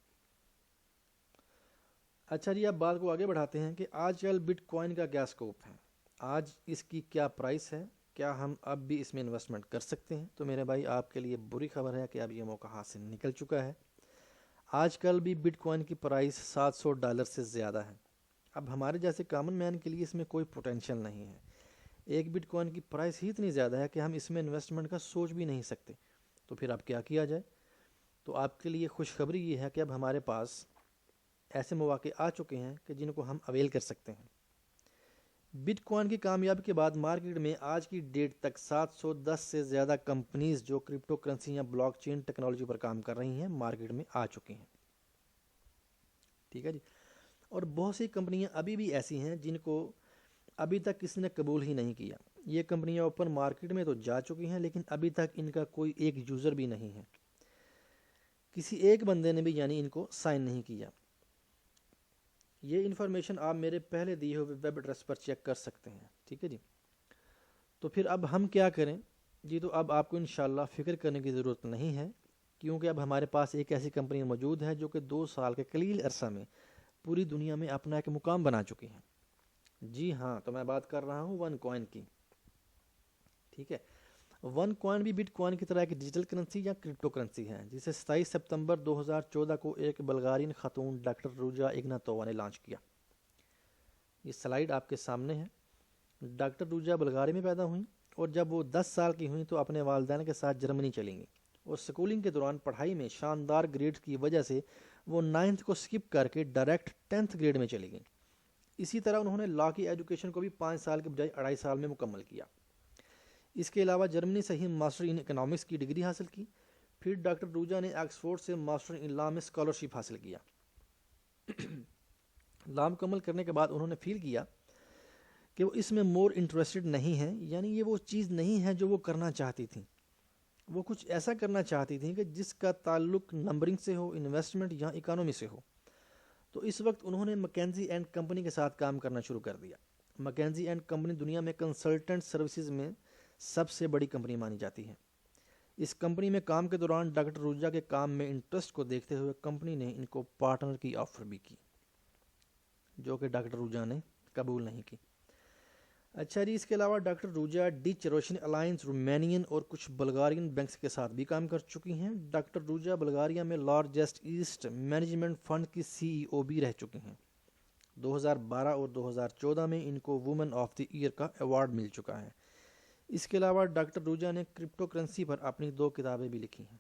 اچھا جی، اب بات کو آگے بڑھاتے ہیں کہ آج کل بٹ کوائن کا کیا سکوپ ہے، آج اس کی کیا پرائس ہے، کیا ہم اب بھی اس میں انویسٹمنٹ کر سکتے ہیں. تو میرے بھائی آپ کے لیے بری خبر ہے کہ اب یہ موقع ہاتھ سے نکل چکا ہے. آج کل بھی بٹ کوائن کی پرائس $700 سے زیادہ ہے. اب ہمارے جیسے کامن مین کے لیے اس میں کوئی پوٹینشیل نہیں ہے. ایک بٹ کوائن کی پرائس ہی اتنی زیادہ ہے کہ ہم اس میں انویسٹمنٹ کا سوچ بھی نہیں سکتے. تو پھر اب کیا کیا جائے؟ تو آپ کے لیے خوشخبری یہ ہے کہ اب ہمارے پاس ایسے مواقع آ چکے ہیں کہ جن کو ہم اویل کر سکتے ہیں. بٹ کوائن کی کامیابی کے بعد مارکیٹ میں آج کی ڈیٹ تک 710 سے زیادہ کمپنیز جو کرپٹو کرنسی یا بلاک چین ٹیکنالوجی پر کام کر رہی ہیں مارکیٹ میں آ چکی ہیں. ٹھیک ہے جی. اور بہت سی کمپنیاں ابھی بھی ایسی ہیں جن کو ابھی تک کسی نے قبول ہی نہیں کیا. یہ کمپنیاں اوپن مارکیٹ میں تو جا چکی ہیں لیکن ابھی تک ان کا کوئی ایک یوزر بھی نہیں ہے. کسی ایک بندے نے بھی یعنی ان کو سائن نہیں کیا. یہ انفارمیشن آپ میرے پہلے دیے ہوئے ویب ایڈریس پر چیک کر سکتے ہیں. ٹھیک ہے جی. تو پھر اب ہم کیا کریں جی؟ تو اب آپ کو انشاءاللہ فکر کرنے کی ضرورت نہیں ہے کیونکہ اب ہمارے پاس ایک ایسی کمپنی موجود ہے جو کہ 2 سال کے قلیل عرصہ میں پوری دنیا میں اپنا ایک مقام بنا چکی ہیں. جی ہاں، تو میں بات کر رہا ہوں ون کوائن کی. ٹھیک ہے. ون کوائن بھی بٹ کوائن کی طرح ایک ڈیجیٹل کرنسی یا کرپٹو کرنسی ہے جسے 27 سپتمبر 2014 کو ایک بلغارین خاتون ڈاکٹر روجا اگناتووا نے لانچ کیا. یہ سلائیڈ آپ کے سامنے ہے. ڈاکٹر روجا بلغاری میں پیدا ہوئیں اور جب وہ 10 سال کی ہوئیں تو اپنے والدین کے ساتھ جرمنی چلی گئیں اور سکولنگ کے دوران پڑھائی میں شاندار گریڈز کی وجہ سے وہ 9th کو سکپ کر کے ڈائریکٹ 10th گریڈ میں چلی گئیں. اسی طرح انہوں نے لا کی ایجوکیشن کو بھی 5 سال کے بجائے 2.5 سال میں مکمل کیا. اس کے علاوہ جرمنی سے ہی ماسٹر ان اکنامکس کی ڈگری حاصل کی. پھر ڈاکٹر روجا نے آکسفورڈ سے ماسٹر ان لا میں اسکالرشپ حاصل کیا. لا مکمل کرنے کے بعد انہوں نے فیل کیا کہ وہ اس میں مور انٹرسٹڈ نہیں ہیں، یعنی یہ وہ چیز نہیں ہے جو وہ کرنا چاہتی تھیں. وہ کچھ ایسا کرنا چاہتی تھیں کہ جس کا تعلق نمبرنگ سے ہو، انویسٹمنٹ یا اکانومی سے ہو. تو اس وقت انہوں نے مکینزی اینڈ کمپنی کے ساتھ کام کرنا شروع کر دیا. مکینزی اینڈ کمپنی دنیا میں کنسلٹنٹ سروسز میں سب سے بڑی کمپنی مانی جاتی ہے. اس کمپنی میں کام کے دوران ڈاکٹر روجا کے کام میں انٹرسٹ کو دیکھتے ہوئے کمپنی نے ان کو پارٹنر کی آفر بھی کی جو کہ ڈاکٹر روجا نے قبول نہیں کی. اچھا جی. اس کے علاوہ ڈاکٹر روجا ڈچ روشن الائنس، رومینین اور کچھ بلغارین بینکس کے ساتھ بھی کام کر چکی ہیں. ڈاکٹر روجا بلغاریہ میں لارجسٹ ایسٹ مینجمنٹ فنڈ کی CEO بھی رہ چکی ہیں. 2012 اور 2014 میں ان کو وومن آف دی ایئر کا ایوارڈ مل چکا ہے. اس کے علاوہ ڈاکٹر روجا نے کرپٹو کرنسی پر اپنی 2 کتابیں بھی لکھی ہیں.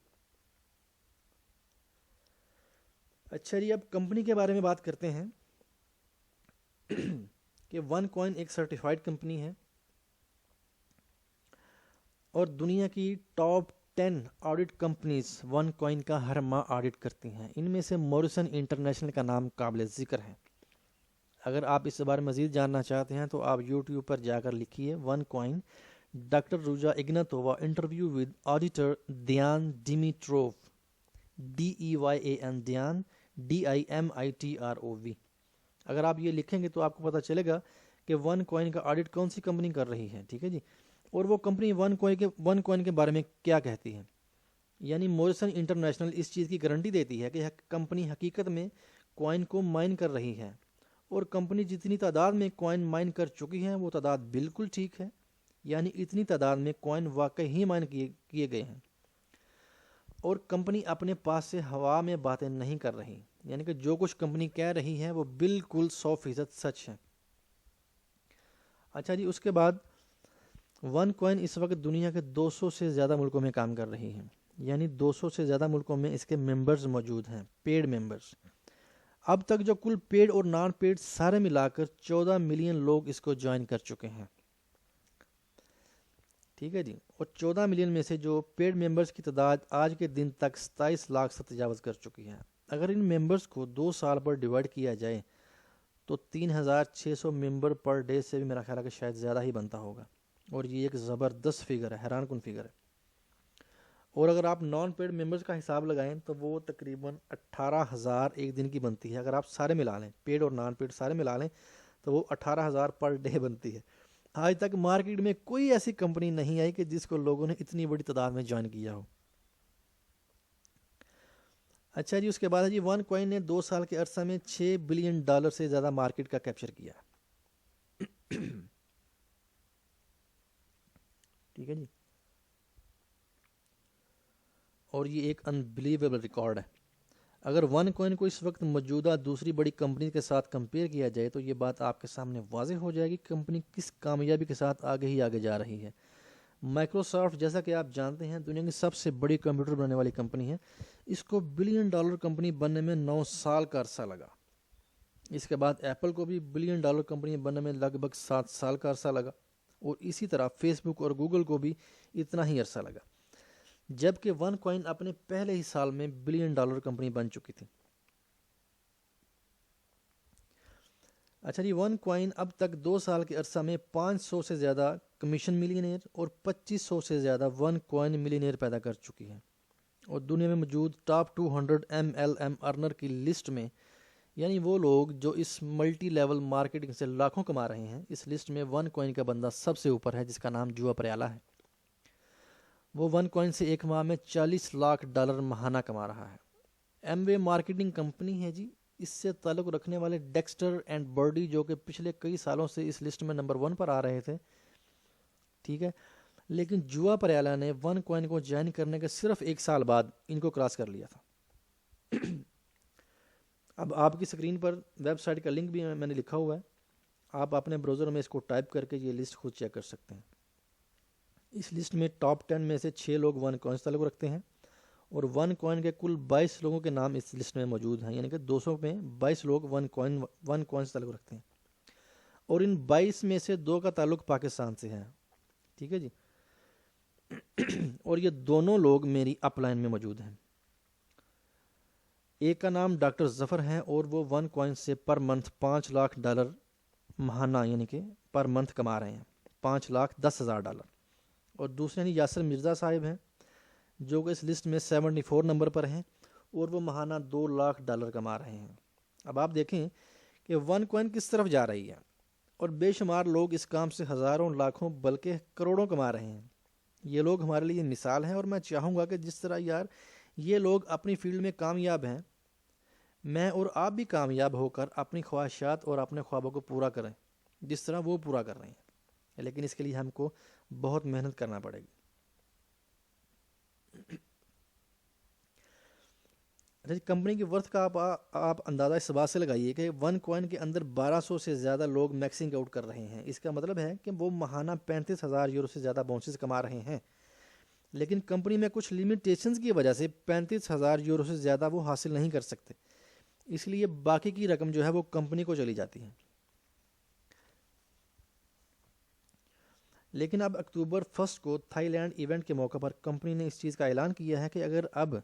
اچھا جی. اب کمپنی کے بارے میں بات کرتے ہیں کہ ون کوائن ایک سرٹیفائڈ کمپنی ہے اور دنیا کی top 10 audit companies one coin کا ہر ماہ آڈٹ کرتی ہیں. ان میں سے موریسن انٹرنیشنل کا نام قابل ذکر ہے. اگر آپ اس بارے میں مزید جاننا چاہتے ہیں تو آپ YouTube پر جا کر لکھیے OneCoin doctor Ruja Ignatova interview with auditor Deyan Dimitrov DEYAN دیان DIMITROV. اگر آپ یہ لکھیں گے تو آپ کو پتہ چلے گا کہ ون کوائن کا آڈٹ کون سی کمپنی کر رہی ہے. ٹھیک ہے جی. اور وہ کمپنی ون کوائن کے بارے میں کیا کہتی ہے. یعنی موریسن انٹرنیشنل اس چیز کی گارنٹی دیتی ہے کہ کمپنی حقیقت میں کوائن کو مائن کر رہی ہے اور کمپنی جتنی تعداد میں کوائن مائن کر چکی ہے وہ تعداد بالکل ٹھیک ہے، یعنی اتنی تعداد میں کوائن واقعی ہی مائن کیے گئے ہیں اور کمپنی اپنے پاس سے ہوا میں باتیں نہیں کر رہی. یعنی کہ جو کچھ کمپنی کہہ رہی ہے وہ بالکل 100% سچ ہے. اچھا جی. اس کے بعد ون کوائن اس وقت دنیا کے 200 سے زیادہ ملکوں میں کام کر رہی ہے. یعنی 200 سے زیادہ ملکوں میں اس کے ممبرز موجود ہیں، پیڈ ممبرز. اب تک جو کل پیڈ اور نان پیڈ سارے ملا کر 14 ملین لوگ اس کو جوائن کر چکے ہیں. ٹھیک ہے جی. اور 14 ملین میں سے جو پیڈ ممبرز کی تعداد آج کے دن تک 27 لاکھ سے تجاوز کر چکی ہے. اگر ان ممبرز کو 2 سال پر ڈیوائڈ کیا جائے تو 3600 ممبر پر ڈے سے بھی میرا خیال ہے کہ شاید زیادہ ہی بنتا ہوگا. اور یہ ایک زبردست فگر ہے، حیران کن فگر ہے. اور اگر آپ نان پیڈ ممبرز کا حساب لگائیں تو وہ تقریباً 18,000 ایک دن کی بنتی ہے. اگر آپ سارے ملا لیں، پیڈ اور نان پیڈ سارے ملا لیں تو وہ 18,000 پر ڈے بنتی ہے. آج تک مارکیٹ میں کوئی ایسی کمپنی نہیں آئی کہ جس کو لوگوں نے اتنی بڑی تعداد میں جوائن کیا ہو. اچھا جی. اس کے بعد ہے جی ون کوائن نے 2 سال کے عرصہ میں $6 بلین سے زیادہ مارکیٹ کا کیپچر کیا. ٹھیک ہے جی. اور یہ ایک انبلیویبل ریکارڈ ہے. اگر ون کوائن کو اس وقت موجودہ دوسری بڑی کمپنی کے ساتھ کمپیئر کیا جائے تو یہ بات آپ کے سامنے واضح ہو جائے گی کہ کمپنی کس کامیابی کے ساتھ آگے ہی آگے جا رہی ہے. مائکروسافٹ جیسا کہ آپ جانتے ہیں دنیا کی سب سے بڑی کمپیوٹر بنانے والی کمپنی ہے. اس کو $1 بلین کمپنی بننے میں 9 سال کا عرصہ لگا. اس کے بعد ایپل کو بھی بلین ڈالر کمپنی بننے میں لگ بھگ 7 سال کا عرصہ لگا، اور اسی طرح فیس بک اور گوگل کو بھی اتنا ہی عرصہ لگا، جبکہ ون کوائن اپنے پہلے ہی سال میں بلین ڈالر کمپنی بن چکی تھی۔ اچھا جی، ون کوائن اب تک 2 سال کے عرصہ میں 500 سے زیادہ کمیشن ملینئر اور 2500 سے زیادہ ون کوائن ملینئر پیدا کر چکی ہے، اور دنیا میں موجود ٹاپ 200 MLM ارنر کی لسٹ میں، یعنی وہ لوگ جو اس ملٹی لیول مارکیٹنگ سے لاکھوں کما رہے ہیں، اس لسٹ میں ون کوائن کا بندہ سب سے اوپر ہے، جس کا نام جوا پریالہ ہے۔ وہ ون کوائن سے ایک ماہ میں $40 لاکھ ماہانہ کما رہا ہے۔ ایم وے مارکیٹنگ کمپنی ہے جی، اس سے تعلق رکھنے والے ڈیکسٹر اینڈ برڈی، جو کہ پچھلے کئی سالوں سے اس لسٹ میں نمبر 1 پر آ رہے تھے، ٹھیک ہے، لیکن جوا پریالہ نے ون کوائن کو جوائن کرنے کے صرف 1 سال بعد ان کو کراس کر لیا تھا۔ اب آپ کی سکرین پر ویب سائٹ کا لنک بھی میں نے لکھا ہوا ہے، آپ اپنے براؤزر میں اس کو ٹائپ کر کے یہ لسٹ خود چیک کر سکتے ہیں۔ اس لسٹ میں ٹاپ 10 میں سے 6 لوگ ون کوائن سے تعلق رکھتے ہیں، اور ون کوائن کے کل 22 لوگوں کے نام اس لسٹ میں موجود ہیں، یعنی کہ 200 میں 22 لوگ ون کوائن سے تعلق رکھتے ہیں، اور ان 22 میں سے 2 کا تعلق پاکستان سے ہے، ٹھیک ہے جی، اور یہ دونوں لوگ میری اپ لائن میں موجود ہیں۔ ایک کا نام ڈاکٹر ظفر ہے، اور وہ ون کوائن سے پر منتھ $5 لاکھ ماہانہ، یعنی کہ پر منتھ کما رہے ہیں، $5,10,000، اور دوسرے یعنی یاسر مرزا صاحب ہیں، جو کہ اس لسٹ میں 74 نمبر پر ہیں، اور وہ ماہانہ $2 لاکھ کما رہے ہیں۔ اب آپ دیکھیں کہ ون کوائن کس طرف جا رہی ہے، اور بے شمار لوگ اس کام سے ہزاروں، لاکھوں، بلکہ کروڑوں کما رہے ہیں۔ یہ لوگ ہمارے لیے مثال ہیں، اور میں چاہوں گا کہ جس طرح یار یہ لوگ اپنی فیلڈ میں کامیاب ہیں، میں اور آپ بھی کامیاب ہو کر اپنی خواہشات اور اپنے خوابوں کو پورا کریں جس طرح وہ پورا کر رہے ہیں، لیکن اس کے لیے ہم کو بہت محنت کرنا پڑے گی۔ کمپنی کی ورتھ کا آپ اندازہ اس بات سے لگائیے کہ ون کوائن کے اندر 1200 سے زیادہ لوگ میکسنگ آؤٹ کر رہے ہیں۔ اس کا مطلب ہے کہ وہ ماہانہ 35,000 یورو سے زیادہ باؤنسز کما رہے ہیں، لیکن کمپنی میں کچھ لیمیٹیشنز کی وجہ سے 35,000 یورو سے زیادہ وہ حاصل نہیں کر سکتے، اس لیے باقی کی رقم جو ہے وہ کمپنی کو چلی جاتی ہے۔ لیکن اب اکتوبر 1 کو تھائی لینڈ ایونٹ کے موقع پر کمپنی نے اس چیز کا اعلان کیا ہے کہ اگر اب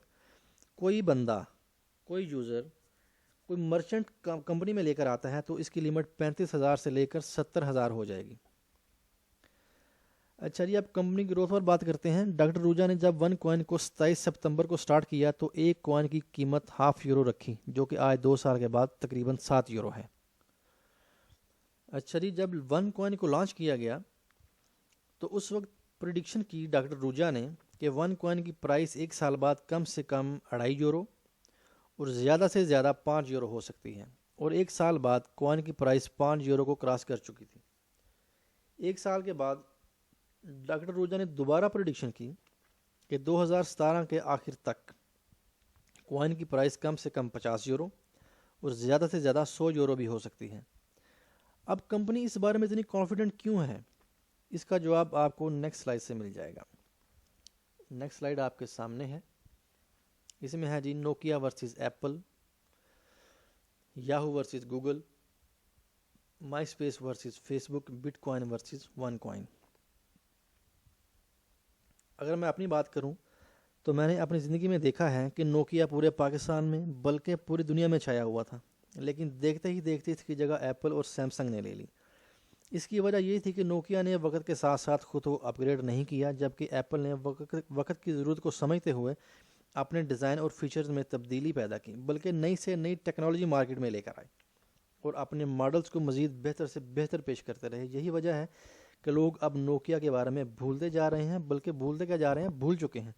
کوئی بندہ، کوئی یوزر، کوئی مرچنٹ کمپنی میں لے کر آتا ہے تو اس کی لیمٹ 35,000 سے لے کر 70,000 ہو جائے گی۔ اچھا جی، اب کمپنی کی گروتھ پر بات کرتے ہیں۔ ڈاکٹر روجا نے جب ون کوائن کو 27 ستمبر کو سٹارٹ کیا تو ایک کوائن کی قیمت ½ یورو رکھی، جو کہ آج 2 سال کے بعد تقریباً 7 یورو ہے۔ اچھا جی، جب ون کوائن کو لانچ کیا گیا تو اس وقت پریڈکشن کی ڈاکٹر روجا نے کہ ون کوائن کی پرائس 1 سال بعد کم سے کم 2.5 یورو اور زیادہ سے زیادہ 5 یورو ہو سکتی ہے، اور 1 سال بعد کوائن کی پرائس 5 یورو کو کراس کر چکی تھی۔ 1 سال کے بعد ڈاکٹر روجا نے دوبارہ پریڈکشن کی کہ 2017 کے آخر تک کوائن کی پرائس کم سے کم 50 یورو اور زیادہ سے زیادہ 100 یورو بھی ہو سکتی ہے۔ اب کمپنی اس بارے میں اتنی کانفیڈنٹ کیوں ہے؟ اس کا جواب آپ کو نیکسٹ سلائیڈ سے مل جائے گا۔ نیکسٹ سلائیڈ آپ کے سامنے ہے، اس میں ہے جی Nokia versus Apple, Yahoo versus Google, MySpace versus Facebook, Bitcoin versus OneCoin. اگر میں اپنی بات کروں تو میں نے اپنی زندگی میں دیکھا ہے کہ نوکیا پورے پاکستان میں بلکہ پوری دنیا میں چھایا ہوا تھا، لیکن دیکھتے ہی دیکھتے اس کی جگہ ایپل اور سیمسنگ نے لے لی۔ اس کی وجہ یہ تھی کہ نوکیا نے وقت کے ساتھ ساتھ خود کو اپ گریڈ نہیں کیا، جبکہ ایپل نے وقت کی ضرورت کو سمجھتے ہوئے اپنے ڈیزائن اور فیچرز میں تبدیلی پیدا کی، بلکہ نئی سے نئی ٹیکنالوجی مارکیٹ میں لے کر آئے اور اپنے ماڈلز کو مزید بہتر سے بہتر پیش کرتے رہے۔ یہی وجہ ہے کہ لوگ اب نوکیا کے بارے میں بھولتے جا رہے ہیں، بلکہ بھولتے کیا جا رہے ہیں، بھول چکے ہیں۔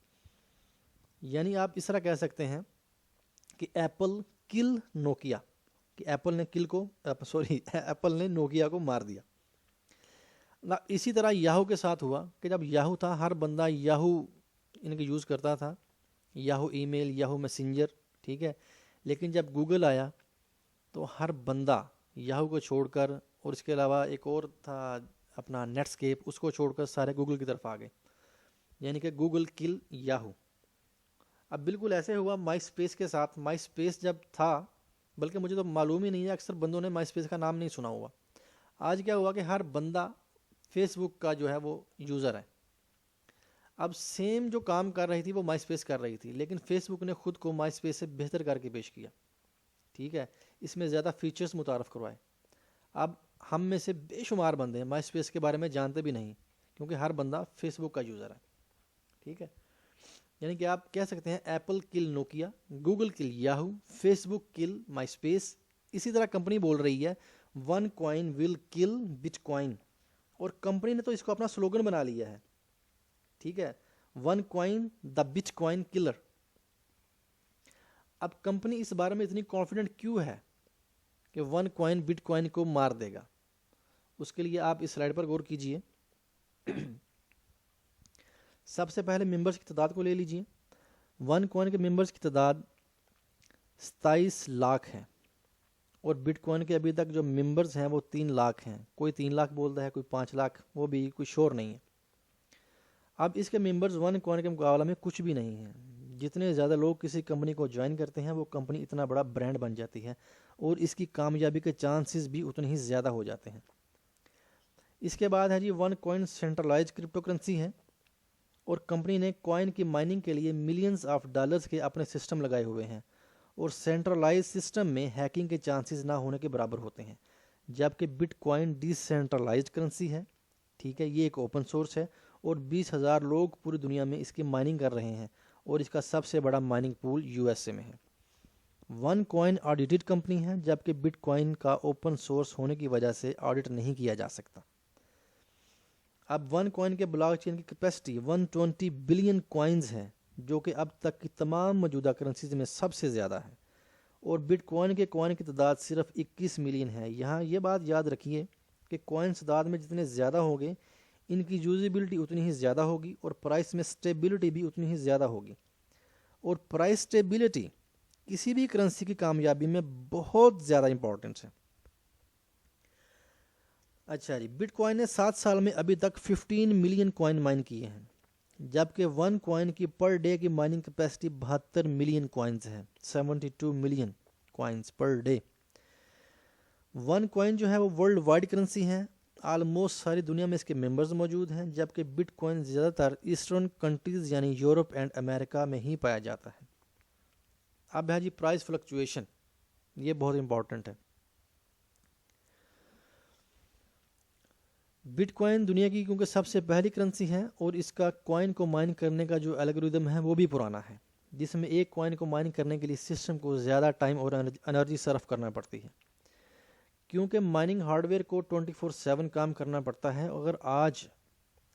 یعنی آپ اس طرح کہہ سکتے ہیں کہ ایپل کل نوکیا، کہ ایپل نے نوکیا کو مار دیا۔ اسی طرح یاہو کے ساتھ ہوا کہ جب یاہو تھا ہر بندہ یاہو ان کے یوز کرتا تھا، یاہو ای میل، یاہو میسنجر، ٹھیک ہے، لیکن جب گوگل آیا تو ہر بندہ یاہو کو چھوڑ کر، اور اس کے علاوہ ایک اور تھا اپنا نیٹ اسکیپ، اس کو چھوڑ کر سارے گوگل کی طرف آ گئے، یعنی کہ گوگل کل یاہو۔ اب بالکل ایسے ہوا مائی اسپیس کے ساتھ۔ مائی اسپیس جب تھا بلکہ مجھے تو معلوم ہی نہیں ہے، اکثر بندوں نے مائی اسپیس کا نام نہیں سنا ہوا۔ آج کیا ہوا کہ ہر بندہ فیس بک کا جو ہے وہ یوزر ہے۔ اب سیم جو کام کر رہی تھی وہ مائی اسپیس کر رہی تھی، لیکن فیس بک نے خود کو مائی اسپیس سے بہتر کر کے پیش کیا، ٹھیک ہے، اس میں زیادہ فیچرز متعارف کروائے۔ اب ہم میں سے بے شمار بندے ہیں مائی اسپیس کے بارے میں جانتے بھی نہیں، کیونکہ ہر بندہ فیس بک کا یوزر ہے، ٹھیک ہے۔ یعنی کہ آپ کہہ سکتے ہیں ایپل کل نوکیا، گوگل کل یاہو، فیس بک کل مائی اسپیس۔ اسی طرح کمپنی بول رہی ہے ون کوائن ول کل بٹ کوائن، اور کمپنی نے تو اس کو اپنا سلوگن بنا لیا ہے، ٹھیک ہے، one coin the but coin colour. اب کمپنی اس بارے میں اتنی کانفیڈنٹ کیوں ہے کہ ون کوائن بٹ کوائن کو مار دے گا؟ اس کے لیے آپ اس سلائڈ پر غور کیجئے۔ سب سے پہلے ممبرز کی تعداد کو لے لیجئے۔ ون کوائن کے ممبرز کی تعداد 27 لاکھ ہیں، اور بٹ کوائن کے ابھی تک جو ممبرز ہیں وہ 3 لاکھ ہیں۔ کوئی 3 لاکھ بولتا ہے، کوئی 5 لاکھ، وہ بھی کوئی شور نہیں ہے۔ اب اس کے ممبرز ون کوائن کے مقابلہ میں کچھ بھی نہیں ہیں۔ جتنے زیادہ لوگ کسی کمپنی کو جوائن کرتے ہیں، وہ کمپنی اتنا بڑا برانڈ بن جاتی ہے، اور اس کی کامیابی کے چانسز بھی اتنے ہی زیادہ ہو جاتے ہیں۔ اس کے بعد ہے جی OneCoin centralised cryptocurrency ہے، اور کمپنی نے کوائن کی مائننگ کے لیے ملینز آف ڈالرز کے اپنے سسٹم لگائے ہوئے ہیں، اور سینٹرلائز سسٹم میں ہیکنگ کے چانسز نہ ہونے کے برابر ہوتے ہیں۔ جبکہ bitcoin decentralised currency ہے، ٹھیک ہے، یہ ایک اوپن سورس ہے، اور 20,000 لوگ پوری دنیا میں اس کی مائننگ کر رہے ہیں، اور اس کا سب سے بڑا mining pool U S A میں ہے۔ ون کوائن آڈیٹڈ کمپنی ہے، جبکہ بٹ کوائن کا اوپن سورس ہونے کی وجہ سے آڈٹ نہیں کیا جا سکتا۔ اب ون کوائن کے بلاک چین کی کیپیسٹی 120 بلین کوائنز ہے، جو کہ اب تک کی تمام موجودہ کرنسیز میں سب سے زیادہ ہے، اور بٹ کوائن کے کوائن کی تعداد صرف 21 ملین ہے۔ یہاں یہ بات یاد رکھیے کہ کوائنز تعداد میں جتنے زیادہ ہوں گے، ان کی یوزیبلٹی اتنی ہی زیادہ ہوگی، اور پرائس میں سٹیبلٹی بھی اتنی ہی زیادہ ہوگی، اور پرائس سٹیبلٹی کسی بھی کرنسی کی کامیابی میں بہت زیادہ امپورٹنٹ ہے۔ اچھا جی، بٹ کوائن نے 7 سال میں ابھی تک 15 ملین کوائن مائن کیے ہیں، جبکہ ون کوائن کی پر ڈے کی مائننگ کیپیسٹی 72 ملین کوائنز ہے، 72 million coins per day. One coin جو ہے وہ ورلڈ وائڈ کرنسی ہے، آلموسٹ ساری دنیا میں اس کے ممبرز موجود ہیں، جبکہ بٹ کوائن زیادہ تر ایسٹرن کنٹریز یعنی یورپ اینڈ امریکہ میں ہی پایا جاتا ہے۔ اب ہے جی پرائس فلکچویشن، یہ بہت امپورٹنٹ ہے۔ بٹ کوائن دنیا کی کیونکہ سب سے پہلی کرنسی ہے، اور اس کا کوائن کو مائن کرنے کا جو الگوریدم ہے وہ بھی پرانا ہے، جس میں ایک کوائن کو مائن کرنے کے لیے سسٹم کو زیادہ ٹائم اور انرجی صرف کرنا پڑتی ہے، کیونکہ مائننگ ہارڈ ویئر کو 24/7 کام کرنا پڑتا ہے۔ اگر آج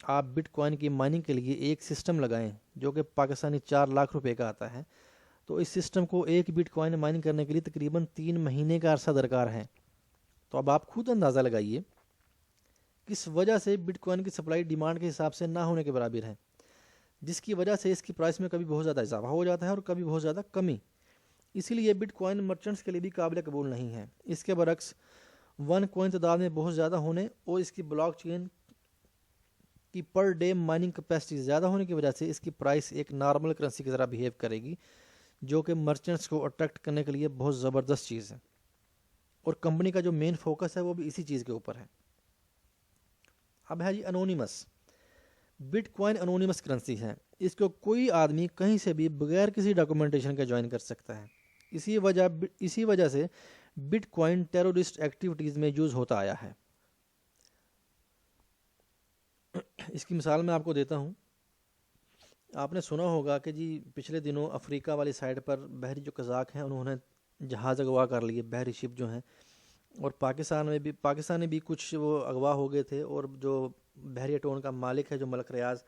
آپ بٹ کوائن کی مائننگ کے لیے ایک سسٹم لگائیں جو کہ پاکستانی 4 لاکھ روپے کا آتا ہے، تو اس سسٹم کو ایک بٹ کوائن مائن کرنے کے لیے تقریباً 3 مہینے کا عرصہ درکار ہے۔ تو اب آپ خود اندازہ لگائیے کس وجہ سے بٹ کوائن کی سپلائی ڈیمانڈ کے حساب سے نہ ہونے کے برابر ہے، جس کی وجہ سے اس کی پرائس میں کبھی بہت زیادہ اضافہ ہو جاتا ہے اور کبھی بہت زیادہ کمی۔ اسی لیے بٹ کوائن مرچنٹس کے لیے بھی قابل قبول نہیں ہے۔ اس کے برعکس ون کوائن تعداد میں بہت زیادہ ہونے اور اس کی بلاک چین کی پر ڈے مائننگ کیپیسٹی زیادہ ہونے کی وجہ سے اس کی پرائس ایک نارمل کرنسی کی طرح بیہیو کرے گی، جو کہ مرچنٹس کو اٹریکٹ کرنے کے لیے بہت زبردست چیز ہے، اور کمپنی کا جو مین فوکس ہے وہ بھی اسی چیز کے اوپر ہے۔ اب ہے جی anonymous. Bitcoin anonymous currency ہے، اس کو کوئی آدمی کہیں سے بھی بغیر کسی ڈاکومنٹیشن کے جوائن کر سکتا ہے۔ اسی وجہ سے بٹ کوائن ٹیرورسٹ ایکٹیویٹیز میں یوز ہوتا آیا ہے۔ اس کی مثال میں آپ کو دیتا ہوں۔ آپ نے سنا ہوگا کہ جی پچھلے دنوں افریقہ والی سائڈ پر بحری جو قزاق ہیں انہوں نے جہاز اغوا کر لیے، بحری شپ جو ہیں، اور پاکستان میں بھی کچھ وہ اغوا ہو گئے تھے، اور جو بحری اٹون کا مالک ہے جو ملک ریاض،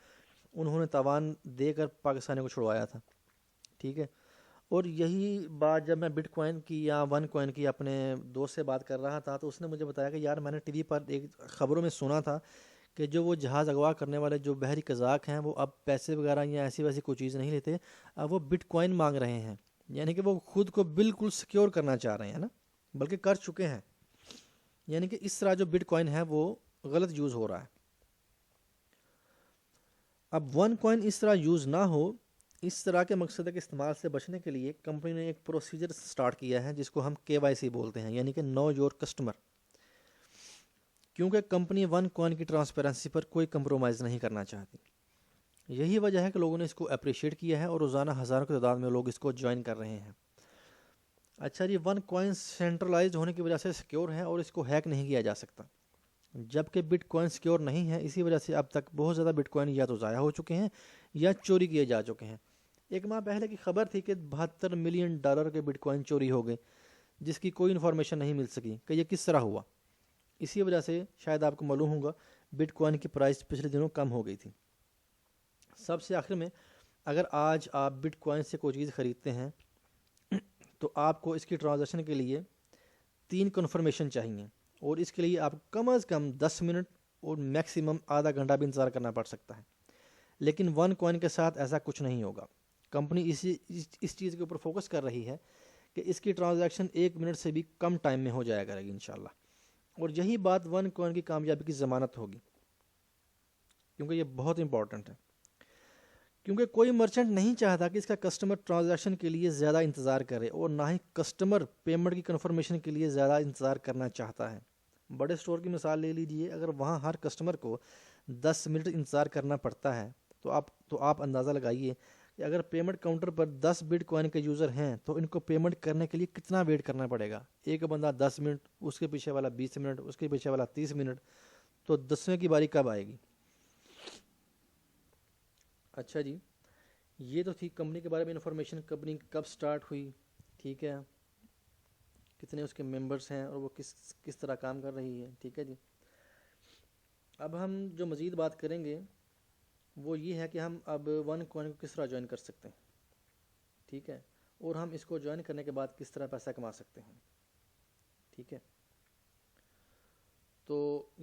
انہوں نے تاوان دے کر پاکستانی کو چھڑوایا تھا، ٹھیک ہے۔ اور یہی بات جب میں بٹ کوائن کی یا ون کوائن کی اپنے دوست سے بات کر رہا تھا، تو اس نے مجھے بتایا کہ یار میں نے ٹی وی پر ایک خبروں میں سنا تھا کہ جو وہ جہاز اغوا کرنے والے جو بحری قزاق ہیں وہ اب پیسے وغیرہ یا ایسی ویسی کوئی چیز نہیں لیتے، اب وہ بٹ کوائن مانگ رہے ہیں، یعنی کہ وہ خود کو بالکل سیکیور کرنا چاہ رہے ہیں نا، بلکہ کر چکے ہیں۔ یعنی کہ اس طرح جو بٹ کوائن ہے وہ غلط یوز ہو رہا ہے۔ اب ون کوائن اس طرح یوز نہ ہو اس طرح کے مقصد کے استعمال سے بچنے کے لیے کمپنی نے ایک پروسیجر سٹارٹ کیا ہے جس کو ہم KYC بولتے ہیں، یعنی کہ نو یور کسٹمر، کیونکہ کمپنی ون کوائن کی ٹرانسپیرنسی پر کوئی کمپرومائز نہیں کرنا چاہتی۔ یہی وجہ ہے کہ لوگوں نے اس کو اپریشیٹ کیا ہے اور روزانہ ہزاروں کی تعداد میں لوگ اس کو جوائن کر رہے ہیں۔ اچھا جی، ون کوائن سینٹرلائزڈ ہونے کی وجہ سے سیکیور ہے اور اس کو ہیک نہیں کیا جا سکتا، جبکہ بٹ کوائن سیکیور نہیں ہے۔ اسی وجہ سے اب تک بہت زیادہ بٹ کوائن یا تو ضائع ہو چکے ہیں یا چوری کیے جا چکے ہیں۔ ایک ماہ پہلے کی خبر تھی کہ $72 ملین کے بٹ کوائن چوری ہو گئے، جس کی کوئی انفارمیشن نہیں مل سکی کہ یہ کس طرح ہوا۔ اسی وجہ سے شاید آپ کو معلوم ہوگا بٹ کوائن کی پرائس پچھلے دنوں کم ہو گئی تھی۔ سب سے آخر میں، اگر آج آپ بٹ کوائن سے کوئی چیز خریدتے ہیں تو آپ کو اس کی ٹرانزیکشن کے لیے 3 کنفرمیشن چاہیے، اور اس کے لیے آپ کم از کم 10 منٹ اور میکسیمم آدھا گھنٹہ بھی انتظار کرنا پڑ سکتا ہے۔ لیکن ون کوائن کے ساتھ ایسا کچھ نہیں ہوگا۔ کمپنی اس چیز کے اوپر فوکس کر رہی ہے کہ اس کی ٹرانزیکشن 1 منٹ سے بھی کم ٹائم میں ہو جایا کرے گی انشاءاللہ، اور یہی بات ون کوائن کی کامیابی کی ضمانت ہوگی، کیونکہ یہ بہت امپورٹنٹ ہے۔ کیونکہ کوئی مرچنٹ نہیں چاہتا کہ اس کا کسٹمر ٹرانزیکشن کے لیے زیادہ انتظار کرے، اور نہ ہی کسٹمر پیمنٹ کی کنفرمیشن کے لیے زیادہ انتظار کرنا چاہتا ہے۔ بڑے اسٹور کی مثال لے لیجئے، اگر وہاں ہر کسٹمر کو 10 منٹ انتظار کرنا پڑتا ہے تو آپ اندازہ لگائیے کہ اگر payment counter per 10 but coin کے یوزر ہیں تو ان کو پیمنٹ کرنے کے لیے کتنا ویٹ کرنا پڑے گا۔ ایک بندہ 10 منٹ، اس کے پیچھے والا 20 منٹ، اس کے پیچھے والا 30 منٹ، تو 10ویں کی باری کب آئے گی؟ اچھا جی، یہ تو تھی کمپنی کے بارے میں انفارمیشن، کمپنی کب سٹارٹ ہوئی، ٹھیک ہے، کتنے اس کے ممبرس ہیں اور وہ کس طرح کام کر رہی ہے، ٹھیک ہے جی۔ اب ہم جو مزید بات کریں گے وہ یہ ہے کہ ہم اب ون کوائن کو کس طرح جوائن کر سکتے ہیں، ٹھیک ہے، اور ہم اس کو جوائن کرنے کے بعد کس طرح پیسہ کما سکتے ہیں، ٹھیک ہے۔ تو